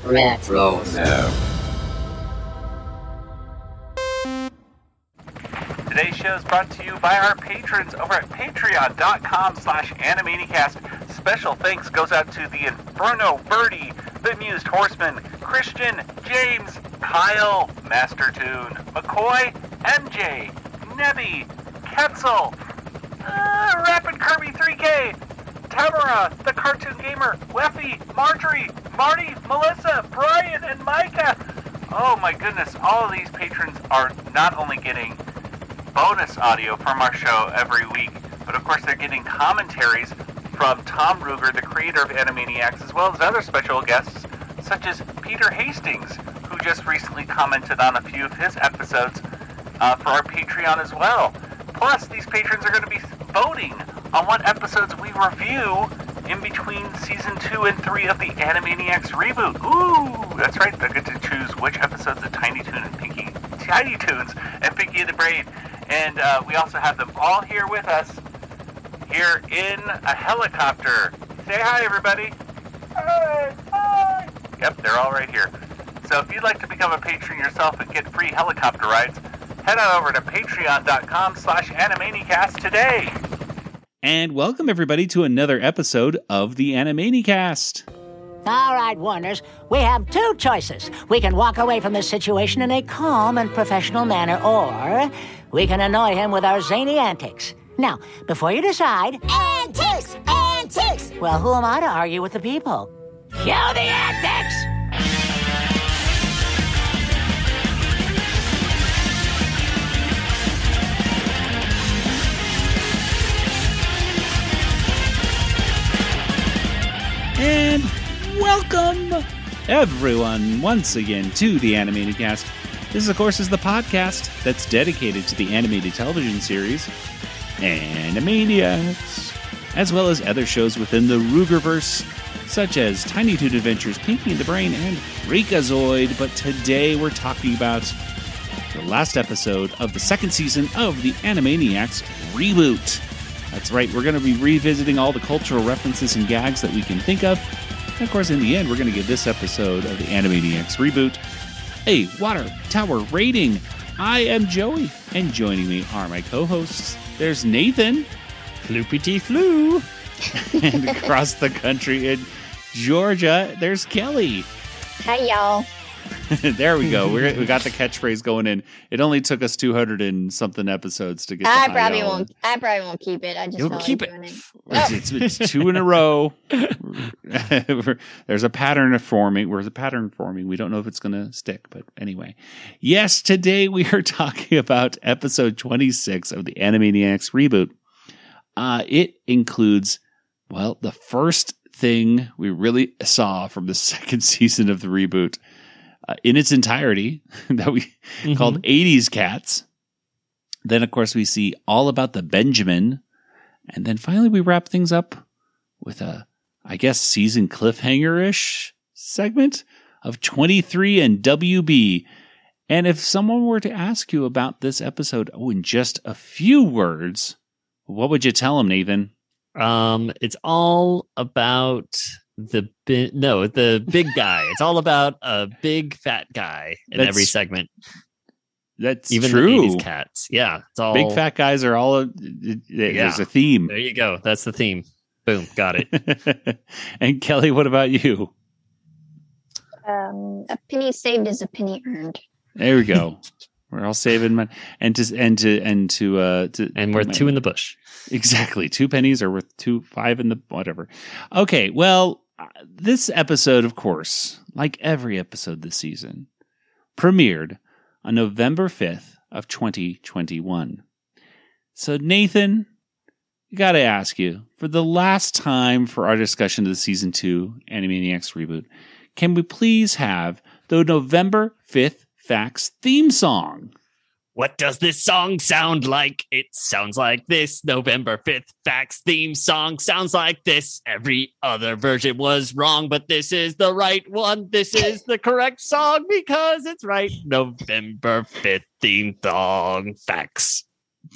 Retro. Today's show is brought to you by our patrons over at patreon.com/Animanicast. Special thanks goes out to the Inferno Birdie, the Amused Horseman, Christian, James, Kyle, Master Tune, McCoy, MJ, Nebby, Ketzel, Rapid Kirby 3K, Tamara, the Cartoon Gamer, Weffy, Marjorie, Marty, Melissa, Brian, and Micah. Oh my goodness, all of these patrons are not only getting bonus audio from our show every week, but of course they're getting commentaries from Tom Ruegger, the creator of Animaniacs, as well as other special guests such as Peter Hastings, who just recently commented on a few of his episodes for our Patreon as well. Plus, these patrons are going to be voting on what episodes we review in between Season 2 and 3 of the Animaniacs Reboot. Ooh, that's right, they'll get to choose which episodes of Tiny Toons and Pinky and the Brain. And we also have them all here with us, here in a helicopter. Say hi, everybody. Hi, hi. Yep, they're all right here. So if you'd like to become a patron yourself and get free helicopter rides, head on over to patreon.com/Animanicast today. And welcome, everybody, to another episode of the Animanicast. All right, Warners, we have two choices. We can walk away from this situation in a calm and professional manner, or we can annoy him with our zany antics. Now, before you decide... Antics! Antics! Well, who am I to argue with the people? Cue the antics! And welcome, everyone, once again to the Animanicast. This, of course, is the podcast that's dedicated to the animated television series Animaniacs, as well as other shows within the Rueggerverse, such as Tiny Toon Adventures, Pinky and the Brain, and Freakazoid. But today we're talking about the last episode of the second season of the Animaniacs Reboot. That's right, we're going to be revisiting all the cultural references and gags that we can think of. And of course, in the end, we're going to give this episode of the Animaniacs Reboot a Water Tower rating. I am Joey, and joining me are my co-hosts. There's Nathan. Floopity Floo. And across the country in Georgia, there's Kelly. Hi, y'all. There we go. We got the catchphrase going in. It only took us 200 and something episodes to get. I probably won't keep it. I just You'll keep it. Doing it. It's two in a row. There's a pattern forming. There's a pattern forming. We don't know if it's going to stick, but anyway. Yes, today we are talking about episode 26 of the Animaniacs Reboot. It includes, well, the first thing we really saw from the second season of the reboot. In its entirety, that we called 80s Cats. Then, of course, we see all about the Benjamin. And then finally, we wrap things up with a, I guess, season cliffhanger-ish segment of 23 and WB. And if someone were to ask you about this episode, in just a few words, what would you tell them, Nathan? It's all about... the big guy. It's all about a big fat guy in every segment. That's even true. The 80s Cats. Yeah, it's all big fat guys are all. There's a theme. There you go. That's the theme. Boom, got it. And Kelly, what about you? A penny saved is a penny earned. There we go. We're all saving money, and we're two in the bush. Exactly, 2 pennies are worth 5 in the whatever. Okay, well, this episode, of course, like every episode this season, premiered on November 5th of 2021. So, Nathan, I got to ask you, for the last time for our discussion of the season 2 Animaniacs Reboot, can we please have the November 5th Facts theme song? What does this song sound like? It sounds like this. November 5th Facts theme song sounds like this. Every other version was wrong, but this is the right one. This is the correct song because it's right. November 5th theme song facts.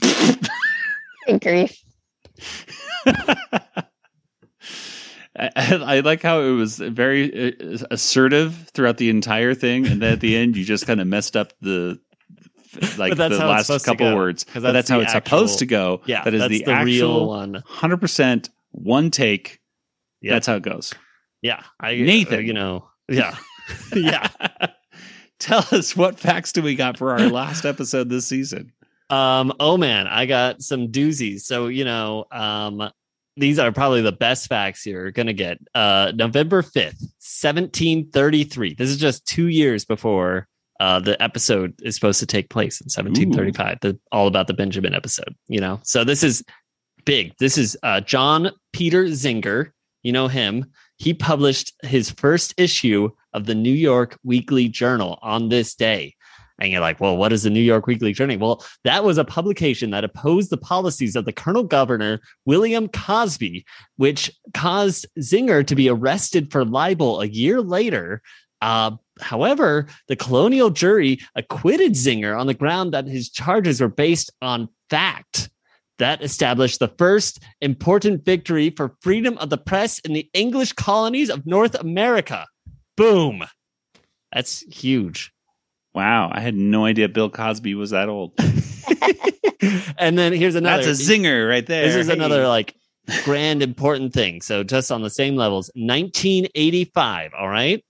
Good grief. I like how it was very assertive throughout the entire thing, and then at the end you just kind of messed up the last couple words. But that's how it's supposed to go. Yeah, that is that's the the actual real one. 100% one take. Yep. That's how it goes. Yeah, Nathan. Yeah, yeah. Tell us, what facts do we got for our last episode this season? Oh man, I got some doozies. So these are probably the best facts you're gonna get. November 5th, 1733. This is just 2 years before the episode is supposed to take place in 1735. All about the Benjamin episode. So this is big. This is John Peter Zinger. You know him. He published his first issue of the New York Weekly Journal on this day. And you're like, well, what is the New York Weekly Journal? Well, that was a publication that opposed the policies of the Colonel Governor, William Cosby, which caused Zinger to be arrested for libel a year later. However, the colonial jury acquitted Zinger on the ground that his charges were based on fact. That established the first important victory for freedom of the press in the English colonies of North America. Boom. That's huge. Wow. I had no idea Bill Cosby was that old. And then here's another. That's a zinger right there. This is another grand important thing. So just on the same levels, 1985. All right.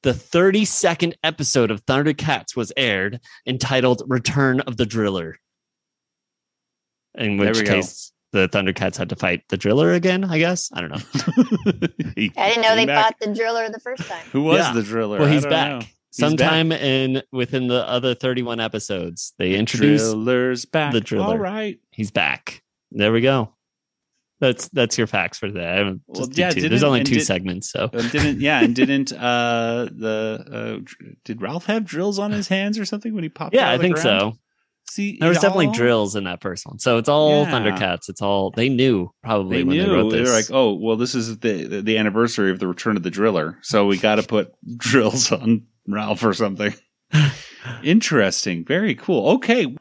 The 32nd episode of Thundercats was aired, entitled Return of the Driller. In which case, the Thundercats had to fight the Driller again, I guess. I don't know. I didn't know they fought the Driller the first time. Who was the Driller? Well, he's back. Sometime within the other 31 episodes, they introduced Driller's back. The Driller. All right. He's back. There we go. That's your facts for today. I don't just do two. There's only two segments, so did Ralph have drills on his hands or something when he popped? Yeah, out I of the think ground? so. See, there was definitely drills in that first one, so it's all Thundercats. It's all they knew probably when they wrote this. They're like, oh, well, this is the anniversary of the Return of the Driller, so we got to put drills on Ralph or something. Interesting, very cool. Okay,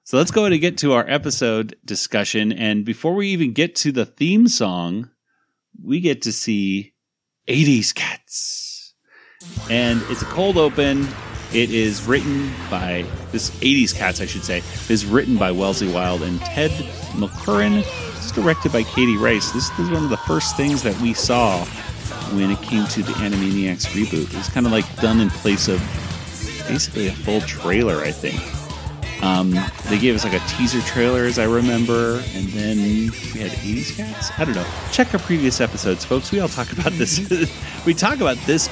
so let's go ahead and get to our episode discussion. And before we even get to the theme song, we get to see 80s Cats, and it's a cold open. It is written by this 80s Cats, I should say, is written by Wellesley Wild and Ted McCurran. It's directed by Katie Rice. This is one of the first things that we saw when it came to the Animaniacs reboot. It was kind of like done in place of basically a full trailer, I think. They gave us like a teaser trailer, as I remember, and then we had 80s Cats. I don't know. Check our previous episodes, folks. We all talk about this. We talk about this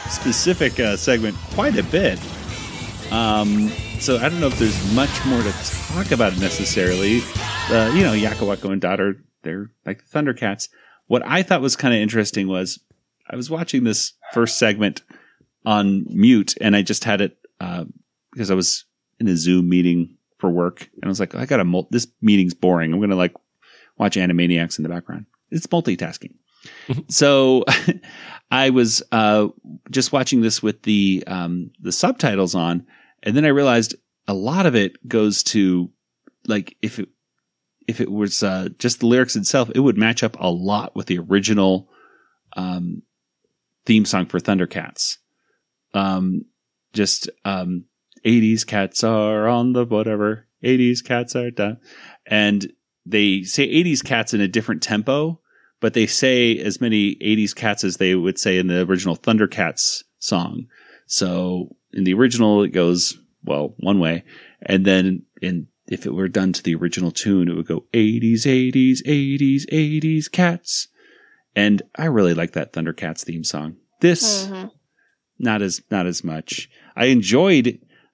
specific segment quite a bit. So I don't know if there's much more to talk about necessarily. Yakko, Wakko, and Dot are they're like the Thundercats. What I thought was kind of interesting was I was watching this first segment on mute, and I just had it because I was in a Zoom meeting for work, and I was like, this meeting's boring. I'm going to watch Animaniacs in the background. It's multitasking. So I was just watching this with the subtitles on, and then I realized a lot of it goes to if it was just the lyrics itself, it would match up a lot with the original theme song for Thundercats. 80s cats are on the whatever. 80s cats are done, and they say 80s cats in a different tempo. But they say as many 80s cats as they would say in the original Thundercats song. So in the original, it goes, one way. And then if it were done to the original tune, it would go 80s, 80s, 80s, 80s cats. And I really like that Thundercats theme song. This, not as much. I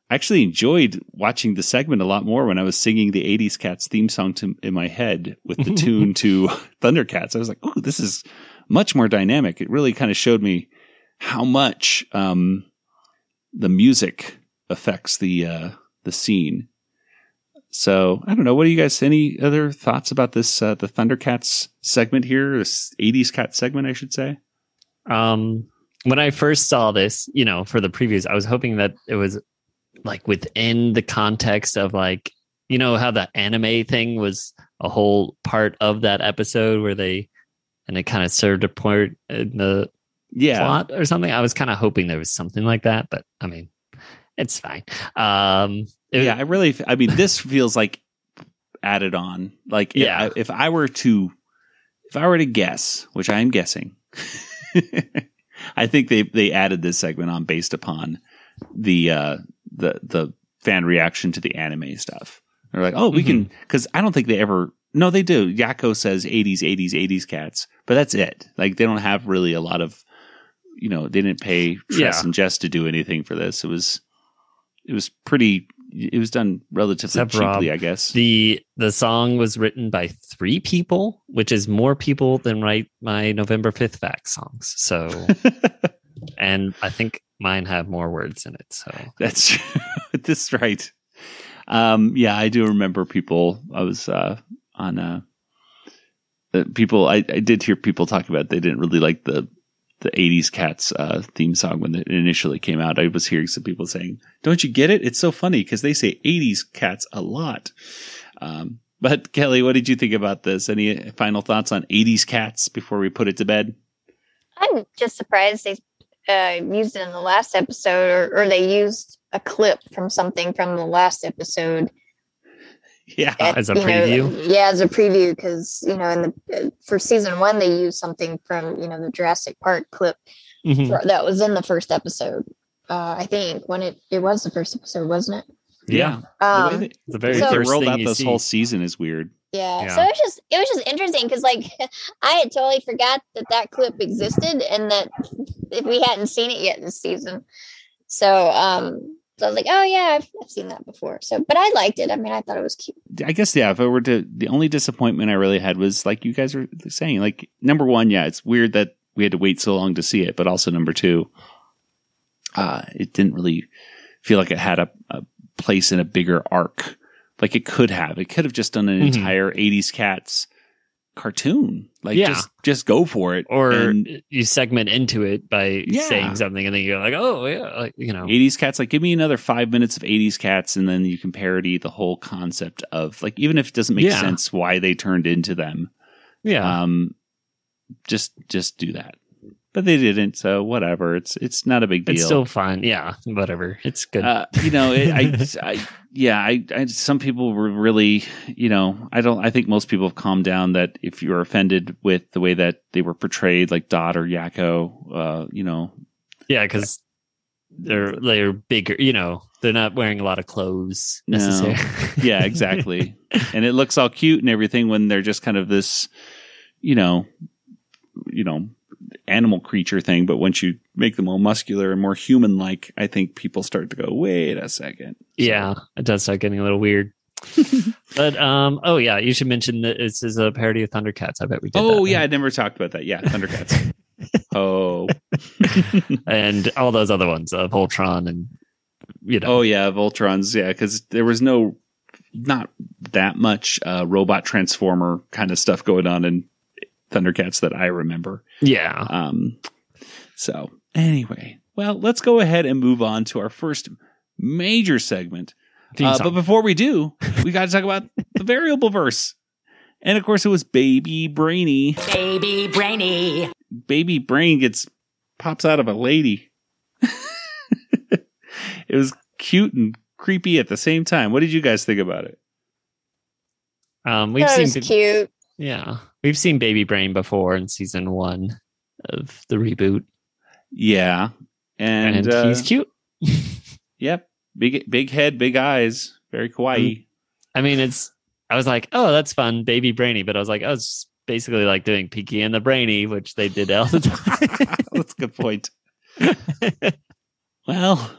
actually enjoyed watching the segment a lot more when I was singing the 80s Cats theme song in my head with the tune to Thundercats. I was like, oh, this is much more dynamic. It really kind of showed me how much the music affects the scene. So I don't know. What do you guys, any other thoughts about this, the Thundercats segment here, this 80s Cats segment, I should say? When I first saw this, for the previews, I was hoping that it was within the context of how the anime thing was a whole part of that episode where they and it kind of served a part in the plot or something. I was kind of hoping there was something like that, but I mean, it's fine. This feels like added on. Like, if I were to guess, which I am guessing, I think they added this segment on based upon the fan reaction to the anime stuff. They're like, oh, we can, because I don't think they ever. No, they do. Yakko says 80s cats, but that's it. Like, they don't have really a lot of, they didn't pay Tress and Jess to do anything for this. It was pretty. It was done relatively cheaply, I guess. The song was written by 3 people, which is more people than write my November 5th Facts songs. So, and I think mine have more words in it. So that's true. That's right. I do remember people. I was on people. I did hear people talk about they didn't really like the 80s Cats theme song when it initially came out. I was hearing some people saying, don't you get it? It's so funny because they say 80s Cats a lot. But Kelly, what did you think about this? Any final thoughts on 80s Cats before we put it to bed? I'm just surprised they used it in the last episode, or they used a clip from something from the last episode. Yeah, as a preview. As a preview, because for season 1 they used something from the Jurassic Park clip that was in the first episode. I think when it was the first episode, wasn't it? Yeah. The way the very first rolled thing out you this see. whole season is weird. Yeah. So it was just interesting because I had totally forgot that clip existed and that if we hadn't seen it yet this season. So I was like, oh yeah, I've seen that before. So, but I liked it. I mean, I thought it was cute. I guess, if I were to, the only disappointment I really had was like you guys were saying, like, number one, it's weird that we had to wait so long to see it, but also number two, it didn't really feel like it had a place in a bigger arc. Like it could have just done an entire 80s Cats cartoon. Like just go for it. Or you segment into it by saying something and then you're like, oh yeah, 80s Cats, like give me another 5 minutes of 80s Cats and then you can parody the whole concept of like, even if it doesn't make sense why they turned into them. Yeah. Just do that. But they didn't, so whatever. It's not a big deal. It's still fine. Yeah, whatever. It's good. Some people were really, I think most people have calmed down that if you're offended with the way that they were portrayed, like Dot or Yakko, Yeah, because they're bigger, they're not wearing a lot of clothes necessarily. No. Yeah, exactly. And it looks all cute and everything when they're just kind of this, animal creature thing, but once you make them more muscular and more human-like, I think people start to go, wait a second. Yeah, it does start getting a little weird. But you should mention that this is a parody of Thundercats. I bet we did. Oh yeah, I never talked about that. Yeah, Thundercats. And all those other ones of Voltron and Oh yeah, Voltrons. Yeah, because there was not that much robot transformer kind of stuff going on in Thundercats that I remember. Yeah. So anyway, well, let's go ahead and move on to our first major segment. But before we do, we got to talk about the variable verse. And of course, it was Baby Brainy. Baby Brainy. Baby Brain pops out of a lady. It was cute and creepy at the same time. What did you guys think about it? It was cute. Yeah. We've seen Baby Brain before in season 1 of the reboot. Yeah. And he's cute. Yep. Big head, big eyes. Very kawaii. I mean, I was like, oh, that's fun, Baby Brainy. But I was like, oh, it's basically like doing Pinky and the Brainy, which they did all the time. That's a good point. Well,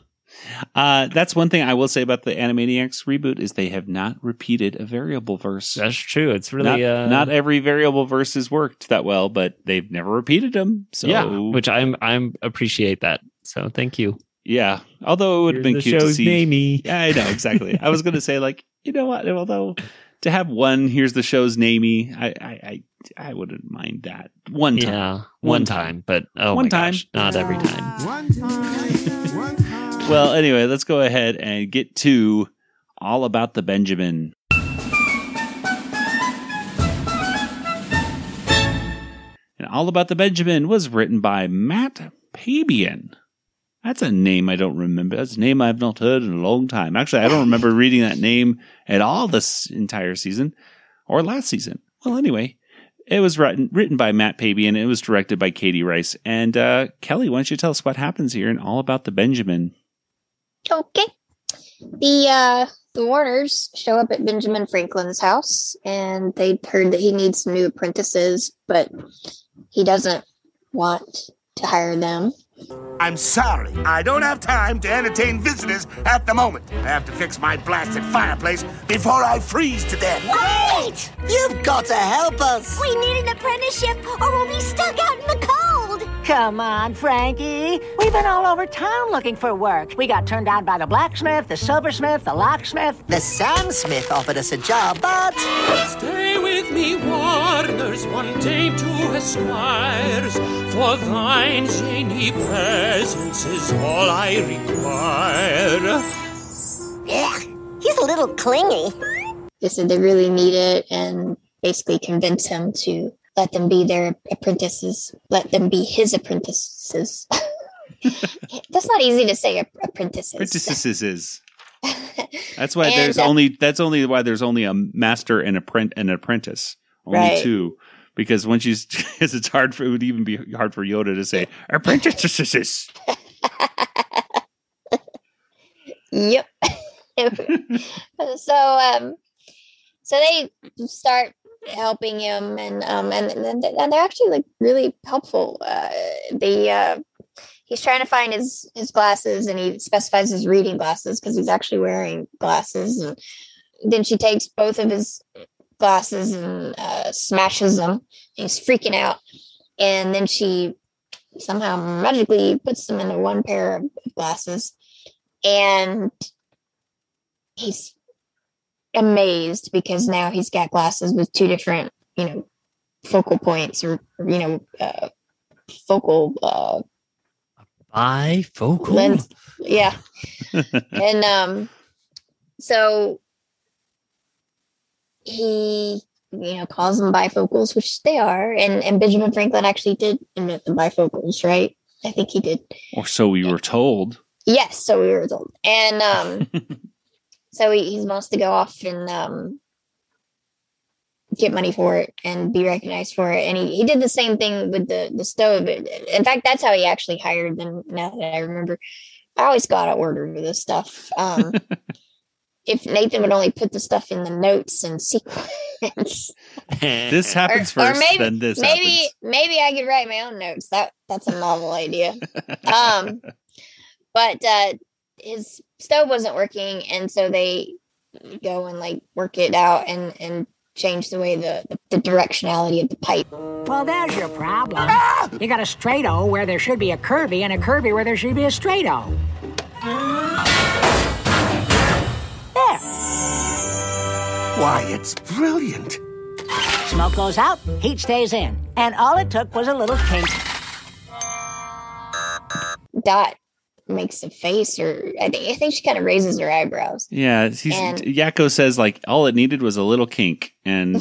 that's one thing I will say about the Animaniacs reboot is they have not repeated a variable verse. That's true. It's really not every variable verse has worked that well, but they've never repeated them. So which I'm appreciate that. So thank you. Yeah, although it would have been cute to see. Namey. Yeah, I know exactly. I was going to say like, you know what? Although to have one, here's the show's namey. I wouldn't mind that one time. Yeah, one time, but one time, gosh, not every time. One time. Well, anyway, let's go ahead and get to All About the Benjamin. And All About the Benjamin was written by Matt Pabian. That's a name I don't remember. That's a name I've not heard in a long time. Actually, I don't remember reading that name at all this entire season or last season. Well, anyway, it was written by Matt Pabian. It was directed by Katie Rice. And Kelly, why don't you tell us what happens here in All About the Benjamin? Okay. The Warners show up at Benjamin Franklin's house, and they heard that he needs some new apprentices, but he doesn't want to hire them. I'm sorry. I don't have time to entertain visitors at the moment. I have to fix my blasted fireplace before I freeze to death. Wait! You've got to help us. We need an apprenticeship or we'll be stuck out in the cold. Come on, Frankie. We've been all over town looking for work. We got turned down by the blacksmith, the silversmith, the locksmith. The Samsmith offered us a job, but... Stay with me, Warners, one day to esquires, for thine zany presence is all I require. Yeah, he's a little clingy. They said they really need it, and basically convince him to let them be their apprentices, let them be his apprentices. That's not easy to say, apprentices. Apprentices. That's why that's only why there's only a master and an apprentice. Only right. two. Because once you, because it would even be hard for Yoda to say apprentices. Yep. So they start helping him, and they're actually like really helpful. He's trying to find his glasses, and he specifies his reading glasses because he's actually wearing glasses. And then she takes both of his glasses and smashes them. And he's freaking out, and then she somehow magically puts them into one pair of glasses, and he's amazed because now he's got glasses with two different, focal points or focal bifocal lens. Yeah. And so he calls them bifocals, which they are, and Benjamin Franklin actually did invent the bifocals, right? I think he did, or so we were told. Yes, so we were told. And so he wants to go off and get money for it and be recognized for it. And he did the same thing with the stove. In fact, that's how he actually hired them, now that I remember. I always got out of order with this stuff. If Nathan would only put the stuff in the notes and sequence. This happens first, maybe, then this happens. Maybe I could write my own notes. That's a novel idea. But his stove wasn't working, and so they go and work it out and change the way the directionality of the pipe. Well, there's your problem. You got a straight O where there should be a curvy, and a curvy where there should be a straight O. There. Why, it's brilliant. Smoke goes out, heat stays in. And all it took was a little kink. Dot makes a face, or I think she kind of raises her eyebrows. Yeah, Yakko says all it needed was a little kink, and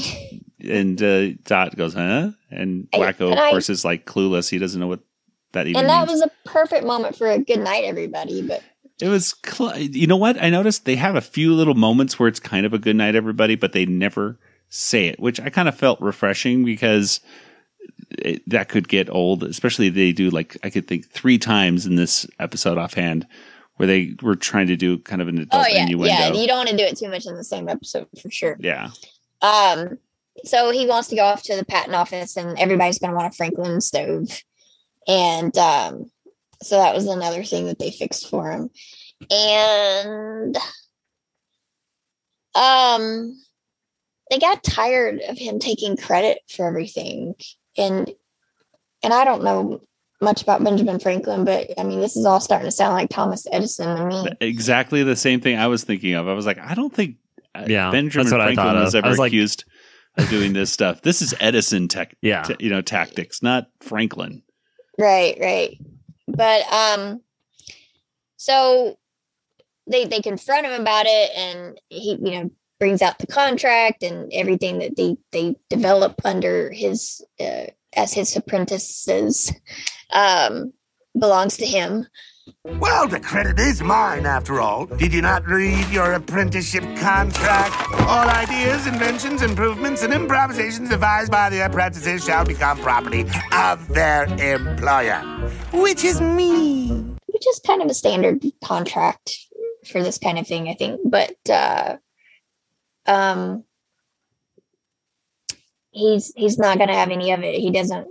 Dot goes, huh? And Wacko, of course, is clueless. He doesn't know what that even means. And that was a perfect moment for a good night, everybody. But it was, you know what? I noticed they have a few little moments where it's kind of a good night, everybody, but they never say it, which I kind of felt refreshing because that could get old, especially they do I could think 3 times in this episode offhand where they were trying to do kind of an adult innuendo. Yeah, you don't want to do it too much in the same episode for sure. Yeah. So he wants to go off to the patent office, and everybody's going to want a Franklin stove. And so that was another thing that they fixed for him. And they got tired of him taking credit for everything. And I don't know much about Benjamin Franklin, but I mean, this is all starting to sound like Thomas Edison to me. Exactly the same thing I was thinking of. I was like, I don't think Benjamin Franklin was ever accused of doing this stuff. This is Edison tactics, not Franklin. Right. But so they confront him about it, and he brings out the contract and everything that they develop under his as his apprentices belongs to him. Well, the credit is mine, after all. Did you not read your apprenticeship contract? All ideas, inventions, improvements, and improvisations devised by the apprentices shall become property of their employer, which is me. Which is kind of a standard contract for this kind of thing, I think. But he's not going to have any of it. He doesn't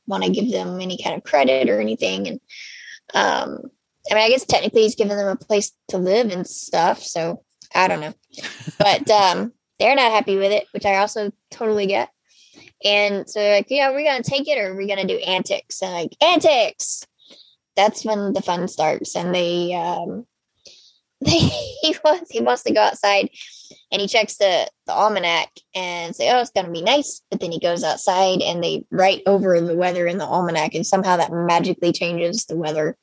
want to give them any kind of credit or anything. And I mean, I guess technically he's giving them a place to live and stuff. So I don't know, but they're not happy with it, which I also totally get. And so they're like, yeah, we're going to take it, or we're going to do antics. And like, antics. That's when the fun starts. And he wants to go outside, and he checks the almanac and say, oh, it's going to be nice. But then he goes outside and they write over the weather in the almanac, and somehow that magically changes the weather.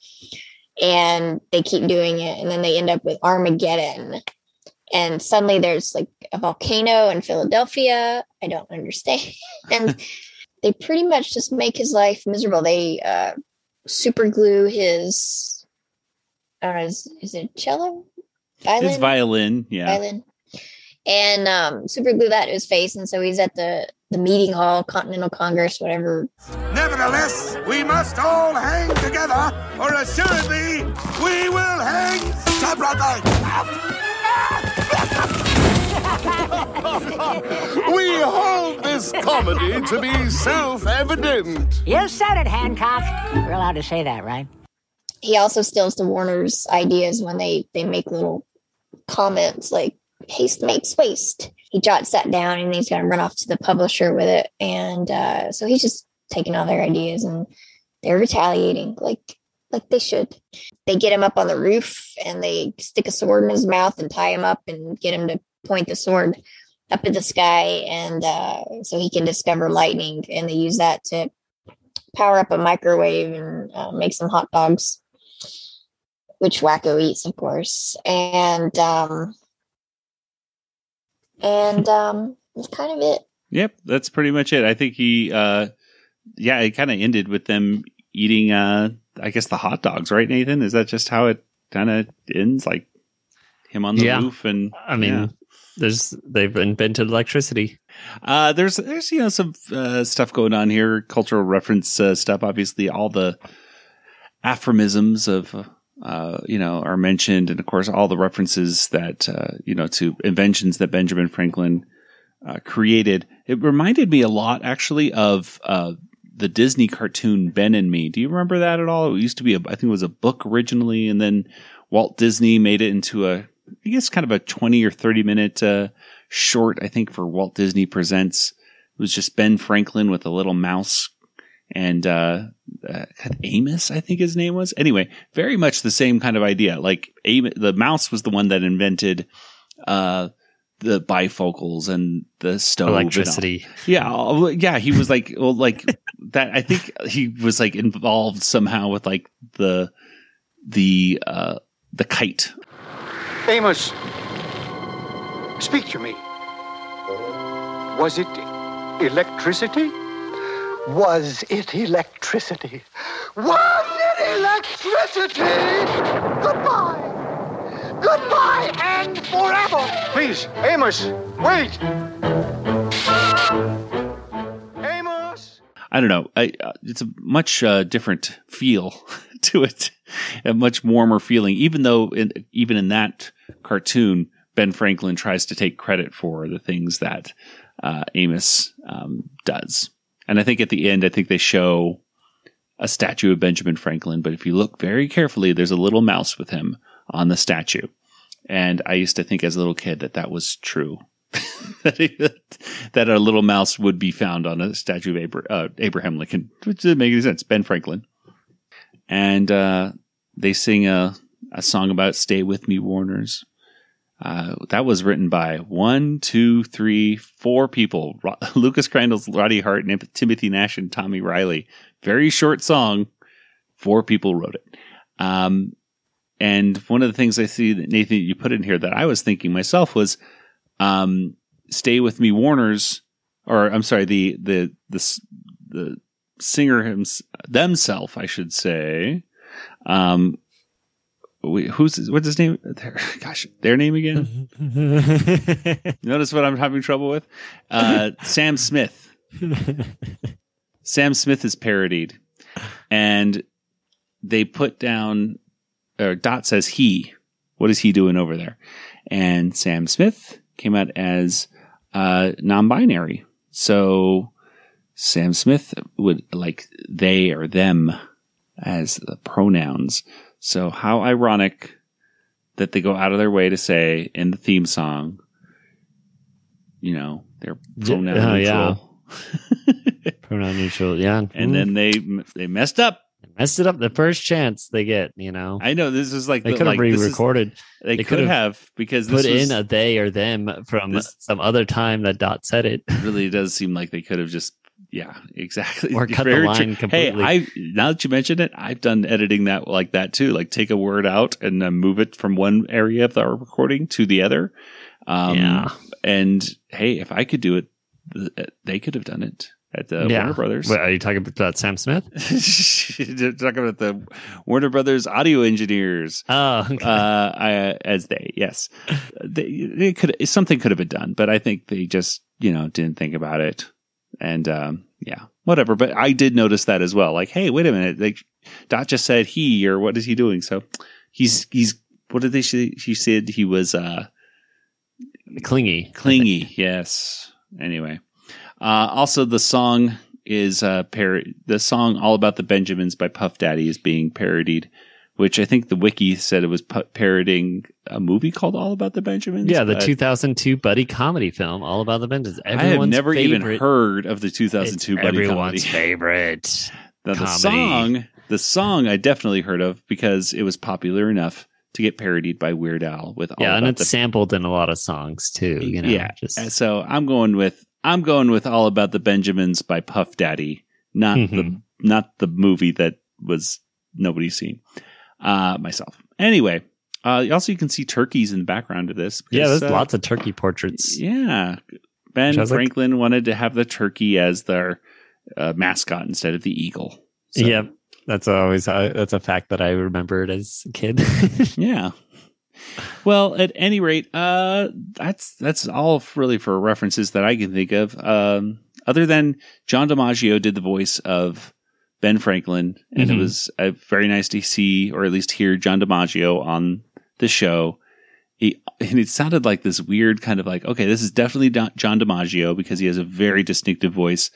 And they keep doing it. And then they end up with Armageddon. And suddenly there's like a volcano in Philadelphia. I don't understand. And they pretty much just make his life miserable. They super glue his, I don't know, is it cello? Violin? His violin, yeah. Violin. And super glue that to his face. And so he's at the meeting hall, Continental Congress, whatever. Nevertheless, we must all hang together, or assuredly we will hang separately. We hold this comedy to be self-evident. You said it, Hancock. We're allowed to say that, right? He also steals the Warner's ideas when they make little comments like, haste makes waste. He jots that down, and he's going to run off to the publisher with it. And so he's just taking all their ideas, and they're retaliating like they should. They get him up on the roof, and they stick a sword in his mouth and tie him up and get him to point the sword up in the sky, and so he can discover lightning. And they use that to power up a microwave and make some hot dogs, which Wacko eats, of course. And that's kind of it. Yep, that's pretty much it. I think it kind of ended with them eating, I guess, the hot dogs, right, Nathan? Is that just how it kind of ends? Like him on the roof? And I mean, they've invented electricity. There's some stuff going on here, cultural reference stuff. Obviously, all the aphorisms of are mentioned, and of course all the references that to inventions that Benjamin Franklin created. It reminded me a lot, actually, of the Disney cartoon Ben and Me. Do you remember that at all? It used to be I think it was a book originally, and then Walt Disney made it into I guess kind of a 20 or 30 minute short, I think, for Walt Disney Presents. It was just Ben Franklin with a little mouse and Amos, I think his name was. Anyway, very much the same kind of idea. Like the mouse was the one that invented the bifocals and the stove, electricity. Yeah, he was like, that. I think he was like involved somehow with like the kite. Amos, speak to me. Was it electricity? Was it electricity? Was it electricity? Goodbye! Goodbye and forever! Please, Amos, wait! Amos! I don't know. It's a much different feel to it. A much warmer feeling, even though even in that cartoon, Ben Franklin tries to take credit for the things that Amos does. And I think at the end, they show a statue of Benjamin Franklin. But if you look very carefully, there's a little mouse with him on the statue. And I used to think as a little kid that was true. that a little mouse would be found on a statue of Abraham Lincoln, which doesn't make any sense. Ben Franklin. And they sing a song about Stay With Me, Warners. That was written by 1, 2, 3, 4 people. Lucas Crandall's Roddy Hart, and Timothy Nash, and Tommy Riley. Very short song. 4 people wrote it. And one of the things I see that Nathan, you put in here that I was thinking myself was, Stay With Me, Warners, or I'm sorry, the singer themselves, I should say. What's his name? Their name again? Notice what I'm having trouble with? Sam Smith. Sam Smith is parodied. And they put down, or Dot says he. What is he doing over there? And Sam Smith came out as non-binary. So Sam Smith would like they or them as the pronouns. So how ironic that they go out of their way to say in the theme song, they're pronoun neutral. Yeah. Pronoun neutral, yeah. And then they messed up. Messed it up the first chance they get, I know this is like they could have re-recorded. They could have because put in a they or them from some other time that Dot said it. It really does seem like they could have just exactly. Or cut the line completely. Hey, now that you mention it, I've done editing that like that too. Like take a word out and move it from one area of the recording to the other. And hey, if I could do it, they could have done it. At the Warner Brothers. Wait, are you talking about Sam Smith? Talking about the Warner Brothers audio engineers. Oh, okay. Yes. Something could have been done, but I think they just, didn't think about it. And, whatever. But I did notice that as well. Like, hey, wait a minute. Like, Dot just said he, or what is he doing? So he's, what did they say? She said he was, clingy. Clingy. Yes. Anyway. Also, the song is the song "All About the Benjamins" by Puff Daddy is being parodied, which I think the wiki said it was parodying a movie called "All About the Benjamins." Yeah, the 2002 buddy comedy film "All About the Benjamins." I have never even heard of the 2002 buddy comedy. Everyone's favorite. Now, the song I definitely heard of because it was popular enough to get parodied by Weird Al with and it's sampled in a lot of songs too. So I'm going with All About the Benjamins by Puff Daddy, not the movie that was nobody's seen. Myself. Anyway, also you can see turkeys in the background of this. Because, there's lots of turkey portraits. Yeah. Ben Franklin wanted to have the turkey as their mascot instead of the eagle. So. Yep. That's a fact that I remembered as a kid. Yeah. Well, at any rate, that's all really for references that I can think of. Other than John DiMaggio did the voice of Ben Franklin, and it was very nice to see, or at least hear, John DiMaggio on the show. And it sounded like this weird kind of like, okay, this is definitely John DiMaggio because he has a very distinctive voice,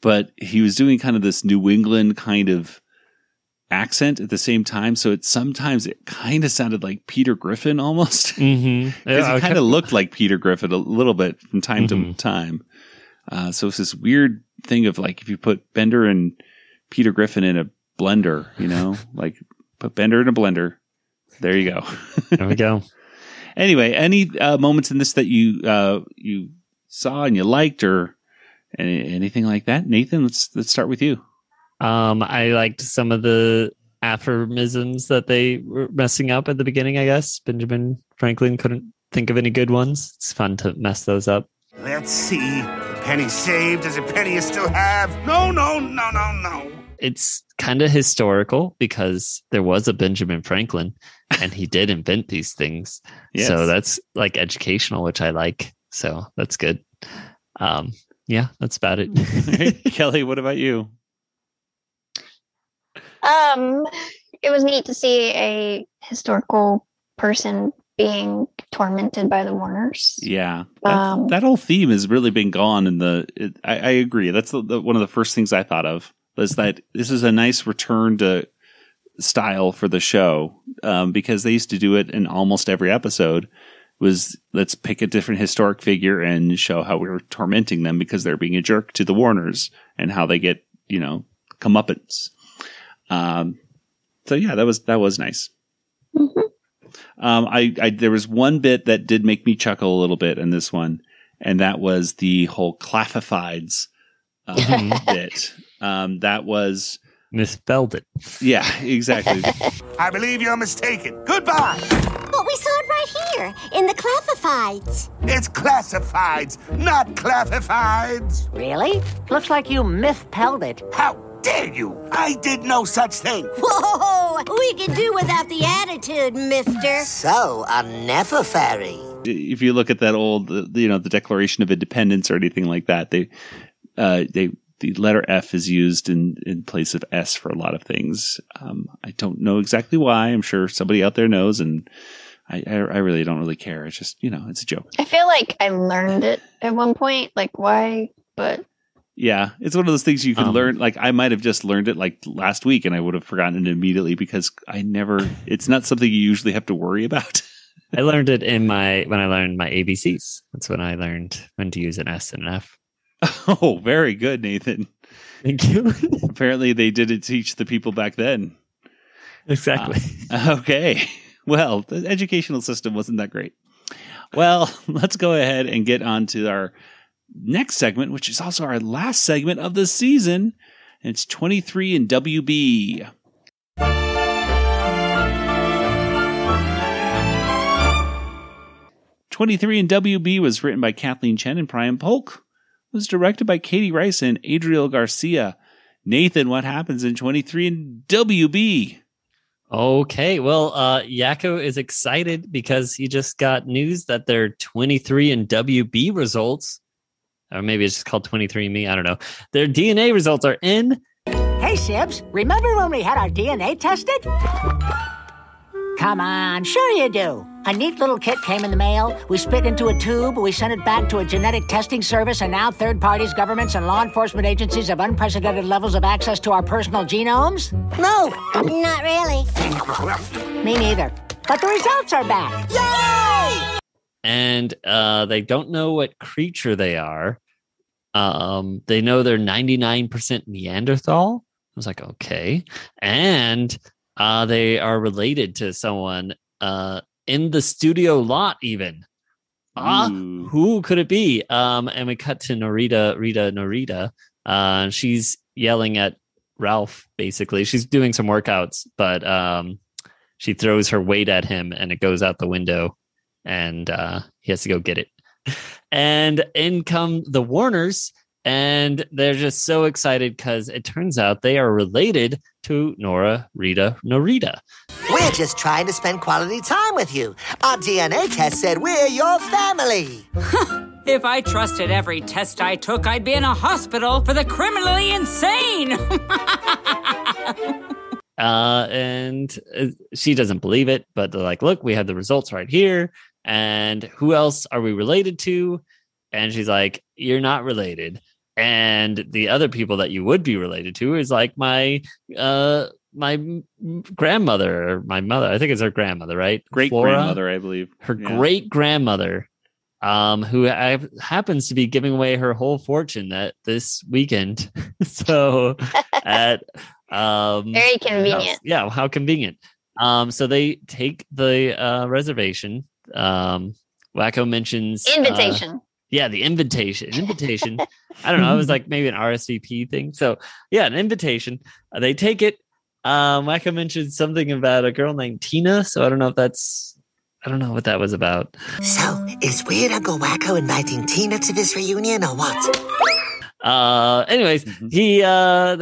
but he was doing kind of this New England kind of accent at the same time, so sometimes it kind of sounded like Peter Griffin almost, because he kind of looked like Peter Griffin a little bit from time to time. So it's this weird thing of like if you put Bender and Peter Griffin in a blender, like put Bender in a blender. There you go. There we go. Anyway, any moments in this that you saw and you liked, or anything like that? Nathan, let's start with you. I liked some of the aphorisms that they were messing up at the beginning, I guess. Benjamin Franklin couldn't think of any good ones. It's fun to mess those up. Let's see. A penny saved is a penny you still have. No. It's kind of historical because there was a Benjamin Franklin and he did invent these things. Yes. So that's like educational, which I like. So that's good. That's about it. Kelly, what about you? It was neat to see a historical person being tormented by the Warners. Yeah, that whole theme has really been gone I agree. That's one of the first things I thought of, was that this is a nice return to style for the show, because they used to do it in almost every episode. Was let's pick a different historic figure and show how we were tormenting them because they're being a jerk to the Warners and how they get comeuppance. So yeah, that was nice. There was one bit that did make me chuckle a little bit in this one, and that was the whole classifieds bit. That was misspelled it. Yeah, exactly. I believe you're mistaken. Goodbye. But we saw it right here in the classifieds. It's classifieds, not classifieds. Really? Looks like you misspelled it. How? dare you? I did no such thing. Whoa, we can do without the attitude, mister. So, a Nefer fairy. If you look at that old, the Declaration of Independence or anything like that, the letter F is used in place of S for a lot of things. I don't know exactly why. I'm sure somebody out there knows, and I really don't really care. It's just, it's a joke. I feel like I learned it at one point, like why, but... Yeah, it's one of those things you can learn. Like, I might have just learned it like last week and I would have forgotten it immediately because it's not something you usually have to worry about. I learned it when I learned my ABCs. That's when I learned when to use an S and an F. Oh, very good, Nathan. Thank you. Apparently they didn't teach the people back then. Exactly. Okay. Well, the educational system wasn't that great. Well, let's go ahead and get on to our next segment, which is also our last segment of the season. It's 23 and WB. 23 and WB was written by Kathleen Chen and Brian Polk. It was directed by Katie Rice and Adriel Garcia. Nathan, what happens in 23 and WB? Okay, well, Yakko is excited because he just got news that their 23 and WB results, or maybe it's just called 23andMe, I don't know. Their DNA results are in. Hey, Sibs, remember when we had our DNA tested? Come on, sure you do. A neat little kit came in the mail. We spit into a tube. We sent it back to a genetic testing service, and now third parties, governments, and law enforcement agencies have unprecedented levels of access to our personal genomes? No, not really. Me neither. But the results are back. Yay! And they don't know what creature they are. They know they're 99% Neanderthal. I was like, okay. And they are related to someone in the studio lot, even. Who could it be? And we cut to Norita. She's yelling at Ralph, basically. She's doing some workouts, but she throws her weight at him and it goes out the window, and he has to go get it. And in come the Warners, and they're just so excited because it turns out they are related to Norita. We're just trying to spend quality time with you. Our DNA test said we're your family. If I trusted every test I took, I'd be in a hospital for the criminally insane. And she doesn't believe it, but they're like, look, we have the results right here. And who else are we related to? And she's like, you're not related. And the other people that you would be related to is like my grandmother, or my mother. I think it's her grandmother, right? Great grandmother, I believe. Her great grandmother, who happens to be giving away her whole fortune this weekend. So at very convenient. Yeah, how convenient. So they take the reservation. Wacko mentions invitation. The invitation. I don't know. It was like maybe an RSVP thing. So yeah, an invitation. They take it. Wacko mentioned something about a girl named Tina. So I don't know what that was about. So is Weird Uncle Wacko inviting Tina to this reunion or what? Anyways, they're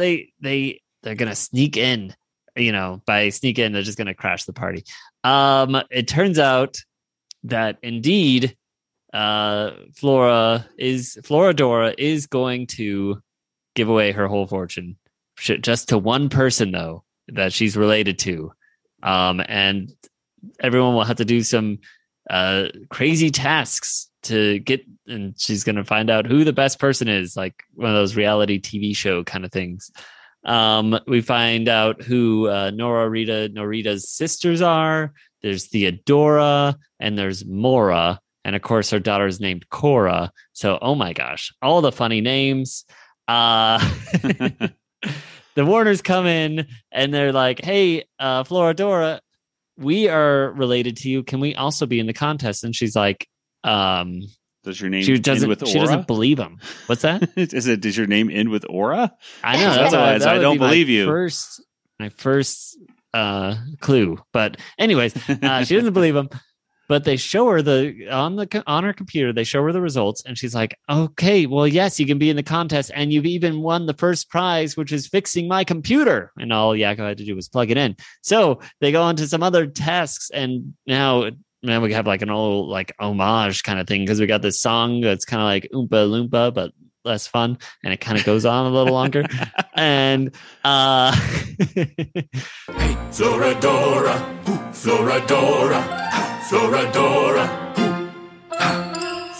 gonna sneak in. By sneak in, they're just gonna crash the party. It turns out that indeed, Floradora is going to give away her whole fortune just to one person, though, that she's related to. And everyone will have to do some crazy tasks to get, and she's going to find out who the best person is, like one of those reality TV show kind of things. We find out who Norita's sisters are. There's Theodora and there's Mora. And of course, her daughter is named Cora. So, oh my gosh, all the funny names. The Warners come in and they're like, hey, Floradora, we are related to you. Can we also be in the contest? And she's like, does your name end with Aura? She doesn't believe him. What's that? Does your name end with Aura? I know. Otherwise, I don't believe you. My first clue. But anyways, she doesn't believe him. But they show her on her computer, they show her the results, and she's like, okay, well, yes, you can be in the contest, and you've even won the first prize, which is fixing my computer. And all Yakko had to do was plug it in. So they go on to some other tasks, and now we have like an old like homage kind of thing, because we got this song that's kind of like Oompa Loompa, but less fun, and it kind of goes on a little longer. And hey, Floradora, Floradora, Floradora,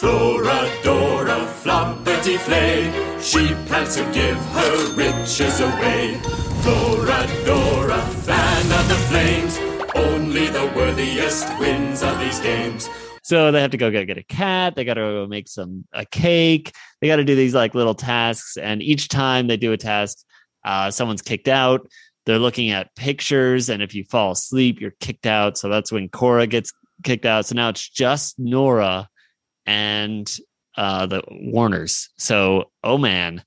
Floradora, floppity flay. She plans to give her riches away. Floradora, fan of the flames. Only the worthiest wins of these games. So they have to go get a cat. They got to go make a cake. They got to do these like little tasks. And each time they do a task, someone's kicked out. They're looking at pictures. And if you fall asleep, you're kicked out. So that's when Cora gets kicked out. So now it's just Nora and the Warners. So, oh man,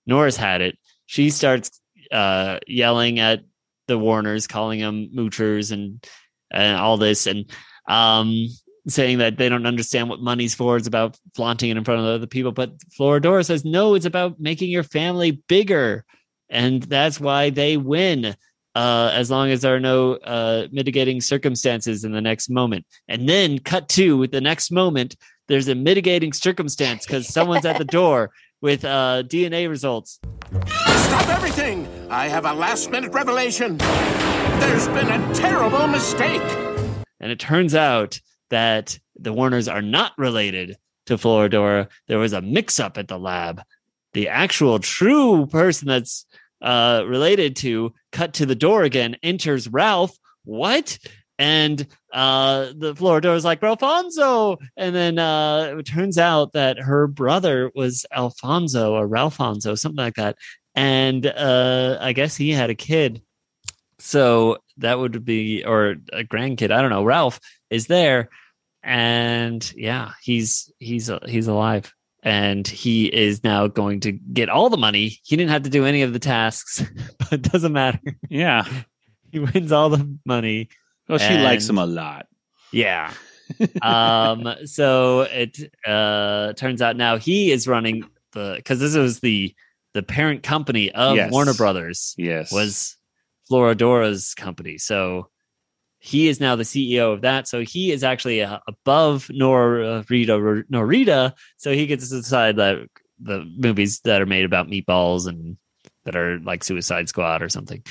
Nora's had it. She starts yelling at the Warners, calling them moochers and all this. And saying that they don't understand what money's for. It's about flaunting it in front of other people. But Floradora says, no, it's about making your family bigger. And that's why they win, as long as there are no mitigating circumstances in the next moment. And then cut to with the next moment, there's a mitigating circumstance because someone's at the door with DNA results. Stop everything! I have a last-minute revelation. There's been a terrible mistake. And it turns out that the Warners are not related to Floradora. There was a mix-up at the lab. The actual true person that's related to, cut to the door again, enters Ralph. What? And the Floradora's like, Ralfonso! And then it turns out that her brother was Alfonso or Ralfonso, something like that. And I guess he had a kid. So that would be, or a grandkid. I don't know. Ralph is there. And yeah, he's alive, and he is now going to get all the money. He didn't have to do any of the tasks, but it doesn't matter. Yeah, he wins all the money. Well, she likes him a lot. Yeah. So it turns out now he is running because this was the parent company of Warner Brothers. Yes, was Floradora's company. So he is now the CEO of that. So he is actually above Norita. So he gets to decide that the movies that are made about meatballs and that are like Suicide Squad or something.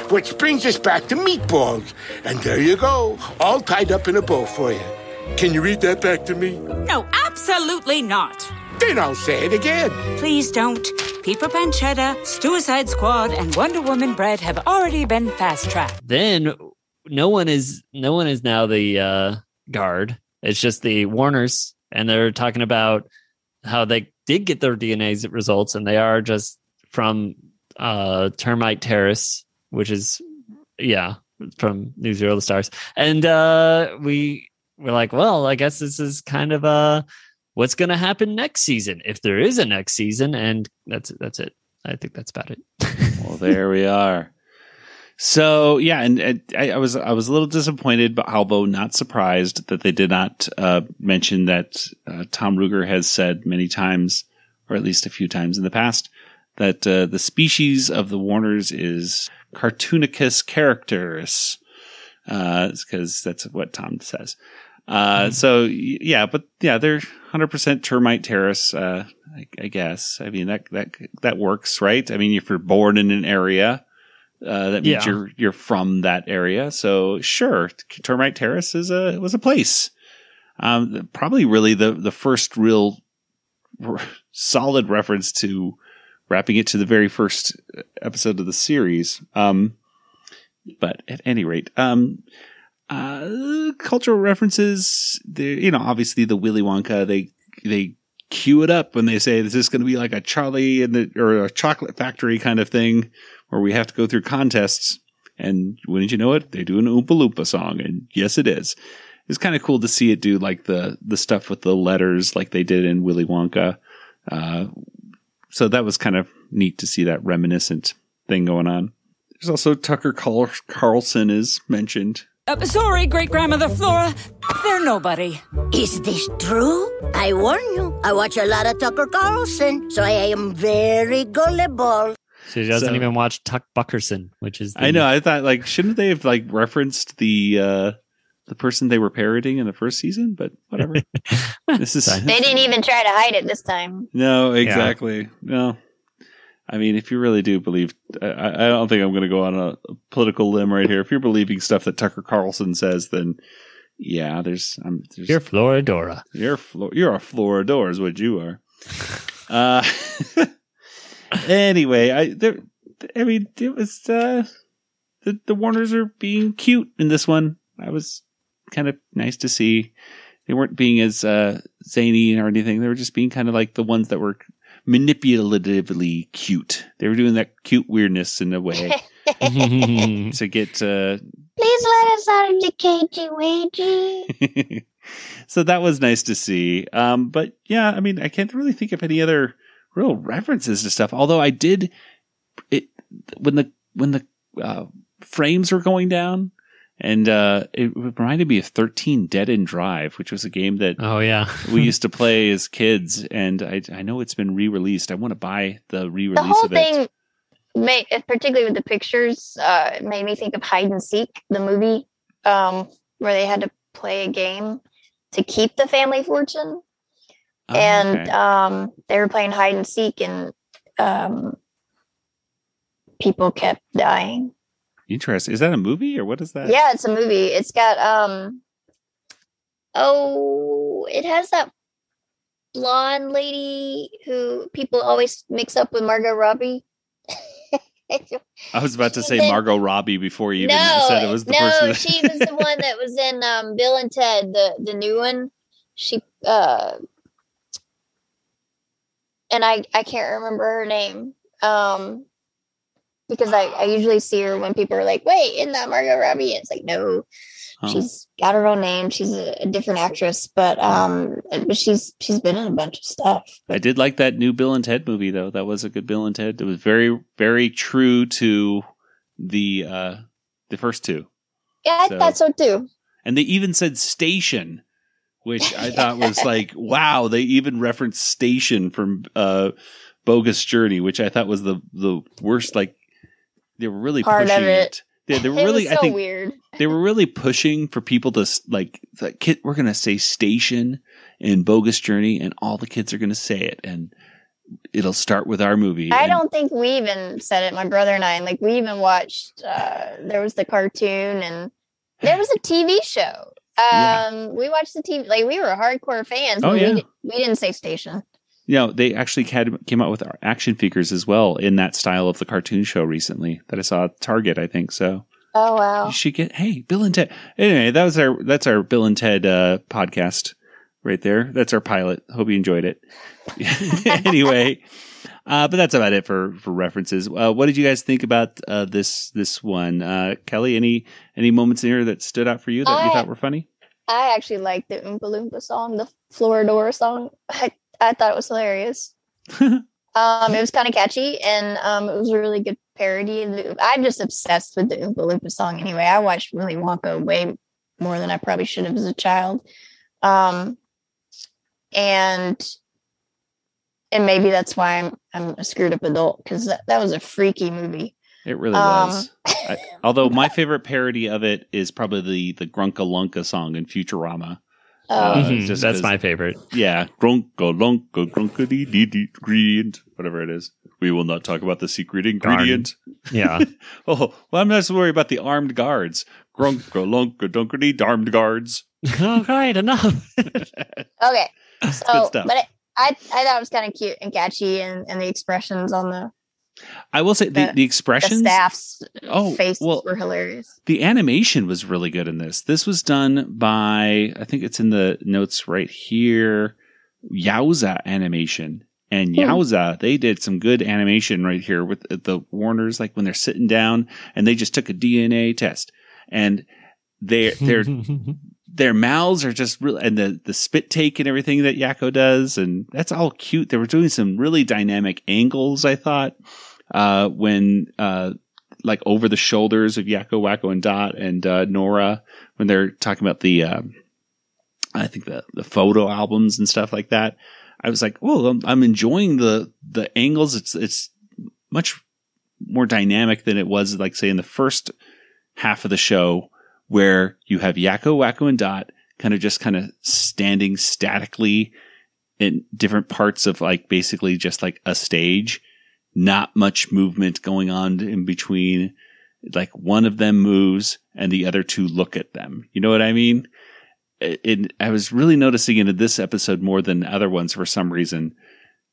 Which brings us back to meatballs. And there you go, all tied up in a bow for you. Can you read that back to me? No, absolutely not. Then I'll say it again. Please don't. Pipa Pancetta, Suicide Squad, and Wonder Woman Bread have already been fast-tracked. Then no one is now the guard. It's just the Warners, and they're talking about how they did get their DNA results, and they are just from Termite Terrace, which is from New Zero the Stars. And we're like, well, I guess this is kind of what's going to happen next season, if there is a next season. And that's it. I think that's about it. Well, there we are. So yeah, and I was a little disappointed, but although not surprised that they did not mention that Tom Ruegger has said many times, or at least a few times in the past, that the species of the Warners is Cartoonicus characters, because that's what Tom says. So yeah, but yeah, they're 100% termite terrace. I guess. I mean that works, right? I mean, if you're born in an area. That means you're from that area. So sure, Termite Terrace was a place. Probably really the first real solid reference to wrapping it to the very first episode of the series. But at any rate, cultural references, obviously the Willy Wonka, they cue it up when they say, is this going to be like a Charlie or a chocolate factory kind of thing, where we have to go through contests, and wouldn't you know it, they do an Oompa Loompa song, and yes, it is. It's kind of cool to see it do like the stuff with the letters, like they did in Willy Wonka. So that was kind of neat to see that reminiscent thing going on. There's also Tucker Carlson is mentioned Sorry, great-grandmother Flora. They're nobody. Is this true? I warn you, I watch a lot of Tucker Carlson, so I am very gullible. She doesn't even watch Tuck Buckerson, which is I know. I thought, like, shouldn't they have like referenced the person they were parodying in the first season? But whatever. This is They didn't even try to hide it this time. no, exactly. No, I mean, if you really do believe, I don't think I'm going to go on a political limb right here. If you're believing stuff that Tucker Carlson says, then yeah, there's you're Floridora. You're a Floridora is what you are. Anyway, I mean, it was the Warners are being cute in this one. I was kind of nice to see. They weren't being as zany or anything. They were just being kind of like the ones that were manipulatively cute. They were doing that cute weirdness in a way to get. Please let us out of the cagey wagey. So that was nice to see. But yeah, I mean, I can't really think of any other real references to stuff. Although I did it when the frames were going down, and it reminded me of 13 Dead End Drive, which was a game that we used to play as kids. And I know it's been re-released. I want to buy the re-release The whole of it. thing, particularly with the pictures, made me think of Hide and Seek, the movie, where they had to play a game to keep the family fortune. And they were playing hide and seek, and people kept dying. Interesting. Is that a movie or what is that? Yeah, it's a movie. It's got it has that blonde lady who people always mix up with Margot Robbie. I was about to say Margot Robbie before you even said it was the person. No, she was the one that was in Bill and Ted, the new one. She and I can't remember her name because I usually see her when people are like, wait, isn't that Margot Robbie? And it's like, no, she's got her own name. She's a different actress, but she's been in a bunch of stuff. I did like that new Bill and Ted movie, though. That was a good Bill and Ted. It was very, very true to the first two. Yeah, I thought so too. And they even said station, which I thought was like, wow, they even referenced Station from Bogus Journey, which I thought was the worst. Like, they were really Part pushing of it. They were really, it was so I think, weird. They were really pushing for people to like we're going to say Station in Bogus Journey, and all the kids are going to say it, and it'll start with our movie. I don't think we even said it, my brother and I. And, like, we even watched, there was the cartoon, and there was a TV show. We watched the TV, like, we were hardcore fans, but we didn't say Station. You know, they actually came out with action figures as well in that style of the cartoon show recently that I saw at Target, I think. So, oh wow, you should get Bill and Ted. Anyway, that's our Bill and Ted podcast right there. That's our pilot. Hope you enjoyed it. Anyway, but that's about it for references. What did you guys think about this one, Kelly? Any moments in here that stood out for you that you thought were funny? I actually liked the Oompa Loompa song, the Floridora song. I thought it was hilarious. It was kind of catchy, and it was a really good parody. I'm just obsessed with the Oompa Loompa song anyway. I watched Willy Wonka way more than I probably should have as a child. And maybe that's why I'm a screwed up adult, because that was a freaky movie. It really was. Although my favorite parody of it is probably the Grunka Lunka song in Futurama. That's my favorite. Yeah. Grunka Lunka Grunka dee ingredient, whatever it is. We will not talk about the secret ingredient. Yeah. Oh, well, I'm not so worried about the armed guards. Grunka Lunka Dunka dee armed guards. All right, enough. Okay. So, stuff. but I thought it was kind of cute and catchy, and the expressions on the. I will say the expressions, the staff's faces were hilarious. The animation was really good in this. This was done by, I think it's in the notes right here, Yowza Animation. And Yowza, they did some good animation right here with the Warners, like when they're sitting down and they just took a DNA test, and their mouths are just really, and the spit take and everything that Yakko does, and that's all cute. They were doing some really dynamic angles, I thought, when like over the shoulders of Yakko, Wacko, and Dot and Nora when they're talking about the I think the photo albums and stuff like that. I was like, well, I'm enjoying the angles. It's much more dynamic than it was, like, say, in the first half of the show, where you have Yakko, Wacko, and Dot kind of standing statically in different parts of, like, basically just like a stage. Not much movement going on in between. Like, one of them moves and the other two look at them. You know what I mean? I was really noticing it in this episode more than other ones for some reason,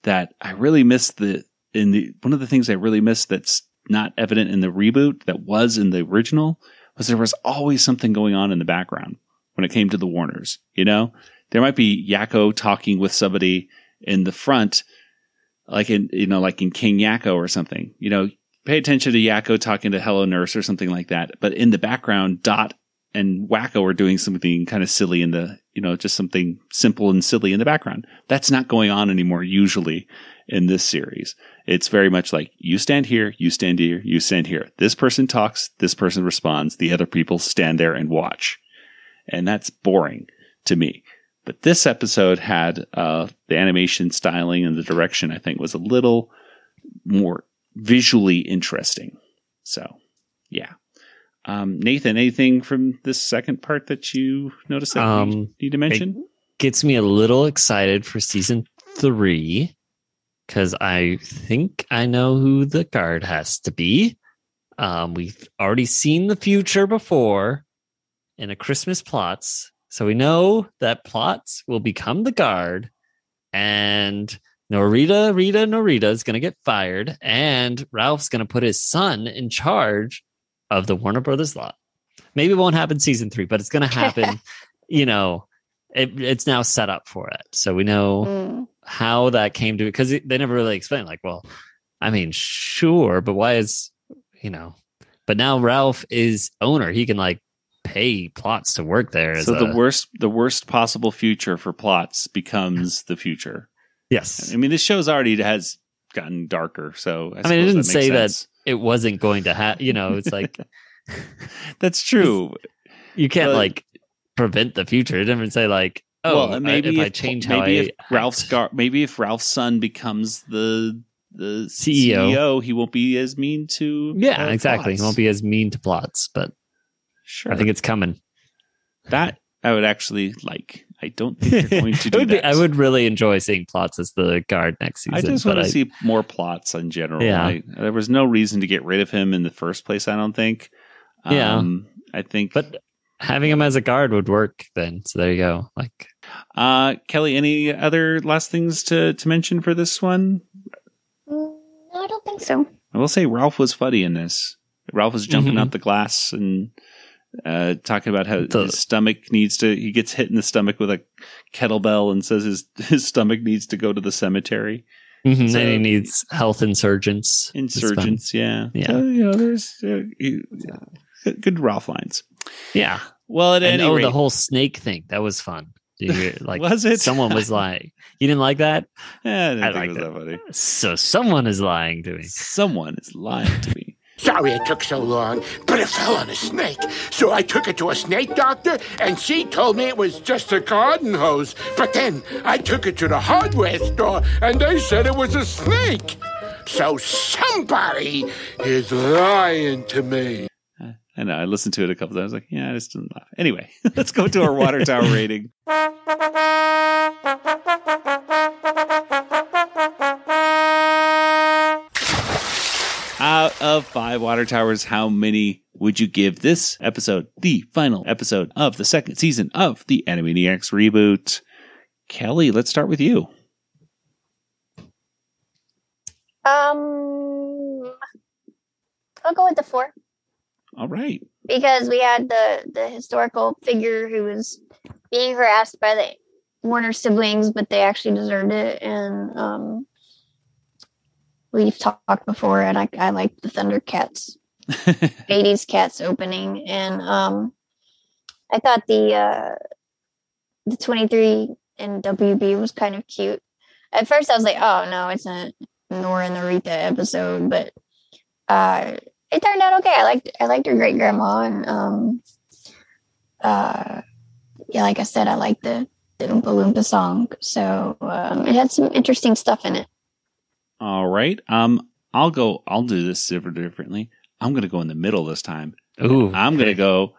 that I really missed one of the things I really missed that's not evident in the reboot that was in the original was there was always something going on in the background when it came to the Warners. You know, there might be Yakko talking with somebody in the front, like in King Yakko or something. You know, pay attention to Yakko talking to Hello Nurse or something like that. But in the background, Dot and Wacko are doing something kind of silly just something simple and silly in the background. That's not going on anymore usually in this series. It's very much like, you stand here, you stand here, you stand here. This person talks, this person responds, the other people stand there and watch. And that's boring to me. But this episode had the animation styling and the direction, I think, was a little more visually interesting. So, yeah. Nathan, anything from this second part that you noticed that we need to mention? It gets me a little excited for season 3 because I think I know who the guard has to be. We've already seen the future before in a Christmas Plots. So we know that Plots will become the guard, and Norita is going to get fired, and Ralph's going to put his son in charge of the Warner Brothers lot. Maybe it won't happen season 3, but it's going to happen. It's now set up for it. So we know how that came to it, because they never really explained, like, well, I mean, sure, but why is, but now Ralph is owner. He can, like, pay Plots to work there. So the worst possible future for Plots becomes the future. Yes. I mean, this show's already has gotten darker. So I mean, it didn't say that it wasn't going to happen. It's like, that's true. You can't like prevent the future. It didn't say like, maybe if I change how maybe if Ralph's son becomes the CEO, he won't be as mean to exactly. Plots. He won't be as mean to Plots, but sure, I think it's coming. That I would actually like. I don't think they're going to do that. I would really enjoy seeing Plots as the guard next season. I just want to see more Plots in general. Yeah. There was no reason to get rid of him in the first place, I don't think. I think. But having him as a guard would work then. So there you go. Like, Kelly, any other last things to mention for this one? No, I don't think so. I will say Ralph was funny in this. Ralph was jumping out the glass and talking about how his stomach he gets hit in the stomach with a kettlebell and says his stomach needs to go to the cemetery. Mm-hmm. So, and he needs health insurgents. Yeah. Yeah. So, there's good Ralph lines. Yeah. Well, at any rate, the whole snake thing, that was fun. Did you hear, like, was it? Someone was lying. You didn't like that? Yeah, I didn't think it was that funny. So someone is lying to me. Someone is lying to me. Sorry it took so long, but it fell on a snake. So I took it to a snake doctor, and she told me it was just a garden hose. But then I took it to the hardware store, and they said it was a snake. So somebody is lying to me. I know. I listened to it a couple times. I was like, yeah, I just didn't laugh. Anyway, let's go to our water tower rating. Out of 5 water towers, how many would you give this episode, the final episode of the second season of the Animaniacs Reboot? Kelly, let's start with you. I'll go with the 4. All right. Because we had the historical figure who was being harassed by the Warner siblings, but they actually deserved it. And we've talked before, and I like the Thundercats, 80s Cats opening. And I thought the 23 and WB was kind of cute. At first I was like, oh no, it's a Nora and Narita episode, but it turned out okay. I liked her great grandma, and yeah, like I said, I liked the Oompa Loompa song. So it had some interesting stuff in it. All right. I'll do this differently. I'm going to go in the middle this time. Ooh. I'm going to go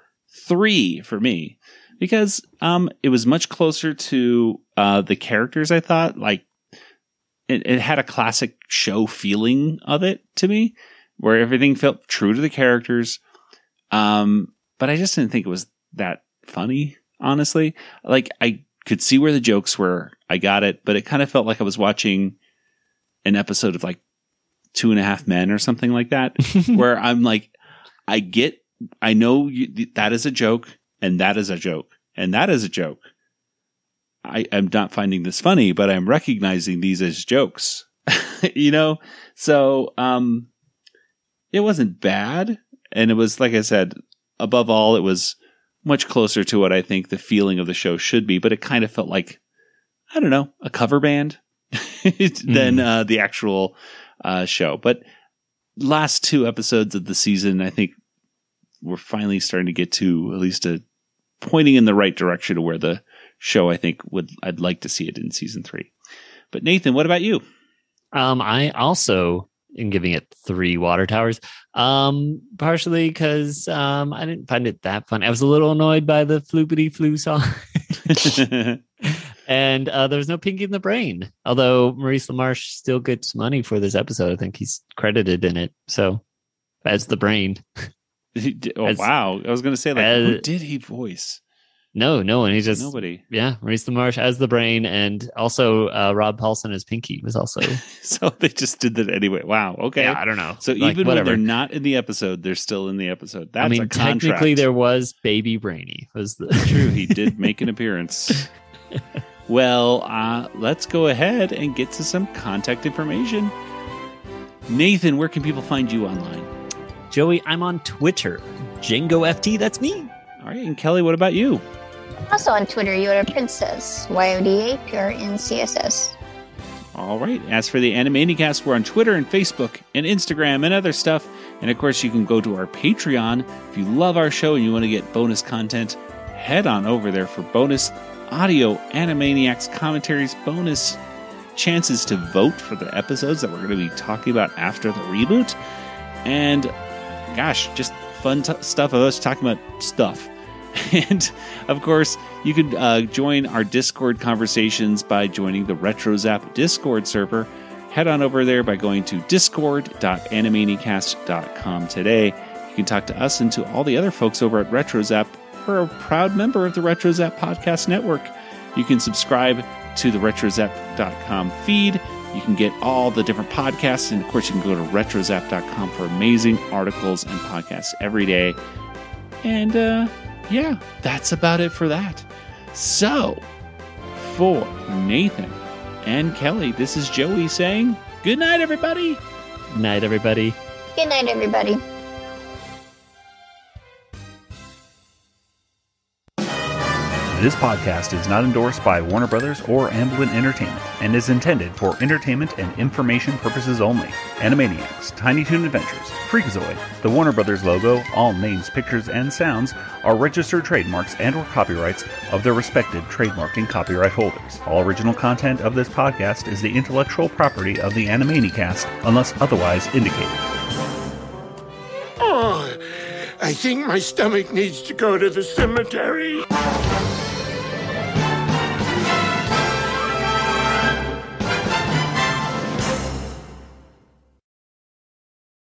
3 for me because it was much closer to the characters, I thought. Like, it had a classic show feeling of it to me, where everything felt true to the characters. But I just didn't think it was that funny, honestly. Like, I could see where the jokes were. I got it, but it kind of felt like I was watching an episode of like 2.5 Men or something like that, where I'm like, I know that is a joke, and that is a joke, and that is a joke. I'm not finding this funny, but I'm recognizing these as jokes, you know? So, it wasn't bad. And it was, like I said, above all, it was much closer to what I think the feeling of the show should be, but it kind of felt like, I don't know, a cover band than the actual show. But last 2 episodes of the season, I think we're finally starting to get to at least a pointing in the right direction to where the show, I think, I'd like to see it in season 3. But Nathan, what about you? I also am giving it 3 water towers. Partially because I didn't find it that fun. I was a little annoyed by the floopity flu song. And there was no Pinky in the Brain. Although Maurice LaMarche still gets money for this episode. I think he's credited in it. So, as the brain. Wow. I was going to say, like, who did he voice? No one. He's just nobody. Yeah, Maurice LaMarche as the brain, and also Rob Paulson as Pinky was also. So they just did that anyway. Wow. Okay. Yeah, I don't know. So like, even whatever. when they're not in the episode, they're still in the episode. That's a contract. Technically, there was Baby Brainy. Was the true? He did make an appearance. Well, let's go ahead and get to some contact information. Nathan, where can people find you online? Joey, I'm on Twitter. JangoFT, that's me. All right, and Kelly, what about you? Also on Twitter, Yoda Princess, YODA_NCSS. All right. As for the Animanicast, we're on Twitter and Facebook and Instagram and other stuff. And of course, you can go to our Patreon. If you love our show and you want to get bonus content, head on over there for bonus audio Animaniacs commentaries, bonus chances to vote for the episodes that we're going to be talking about after the reboot. And gosh, just fun stuff of us talking about stuff. And of course, you can join our Discord conversations by joining the RetroZap Discord server. Head on over there by going to discord.animanicast.com today. You can talk to us and to all the other folks over at RetroZap. We're a proud member of the RetroZap Podcast Network. You can subscribe to the RetroZap.com feed. You can get all the different podcasts. And of course, you can go to RetroZap.com for amazing articles and podcasts every day. And yeah, that's about it for that. So, for Nathan and Kelly, this is Joey saying good night, everybody. Good night, everybody. Good night, everybody. This podcast is not endorsed by Warner Brothers or Amblin Entertainment and is intended for entertainment and information purposes only. Animaniacs, Tiny Toon Adventures, Freakazoid, the Warner Brothers logo, all names, pictures, and sounds are registered trademarks and or copyrights of their respective trademark and copyright holders. All original content of this podcast is the intellectual property of the Animanicast unless otherwise indicated. Oh, I think my stomach needs to go to the cemetery.